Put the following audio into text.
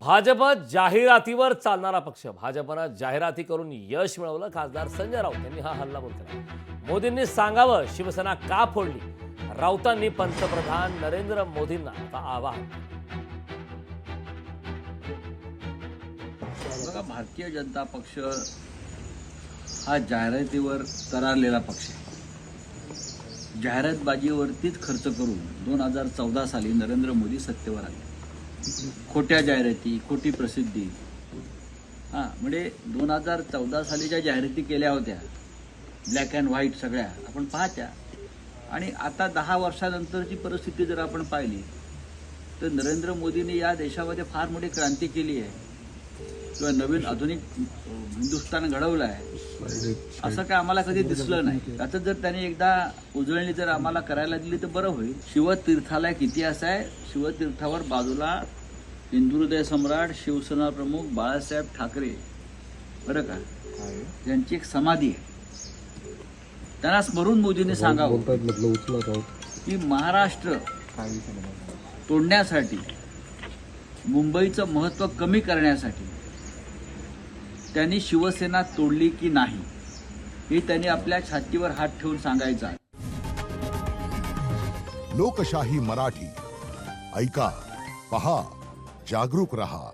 भाजप जाहिरातीवर चालणारा पक्ष. भाजपनं जाहिराती करून यश मिळवलं. खासदार संजय राऊत यांनी हा हल्लाबोल केला. मोदींनी सांगावं शिवसेना का फोडली. राऊतांनी पंतप्रधान नरेंद्र मोदींना आता आवाहन. बघा, भारतीय जनता पक्ष हा जाहिरातीवर तरारलेला पक्ष आहे. जाहिरातबाजीवरतीच खर्च करून 2014 साली नरेंद्र मोदी सत्तेवर आले. खोट्या जाहिराती, खोटी प्रसिद्धी. म्हणजे 2014 साली ज्या जाहिराती केल्या होत्या ब्लॅक अँड व्हाईट सगळ्या आपण पाहत्या, आणि आता 10 वर्षानंतरची परिस्थिती जर आपण पाहिली तर नरेंद्र मोदींनी या देशामध्ये फार मोठी क्रांती केली आहे किंवा नवीन आधुनिक हिंदुस्थान घडवलं आहे असं काय आम्हाला कधी दिसलं नाही. आता जर त्यांनी एकदा उजळणी जर आम्हाला करायला दिली तर बरं होईल. शिवतीर्थाला एक इतिहास आहे. शिवतीर्थावर बाजूला हिंदुहृदय सम्राट शिवसेना प्रमुख बाळासाहेब ठाकरे, बरं का, यांची एक समाधी आहे. त्यांना स्मरून मोदींनी सांगावं की महाराष्ट्र तोडण्यासाठी, मुंबईचं महत्त्व कमी करण्यासाठी त्यांनी शिवसेना तोडली की नाही हे त्यांनी आपल्या छातीवर हात ठेवून सांगायचं आहे. लोकशाही मराठी ऐका, पहा, जागरूक रहा.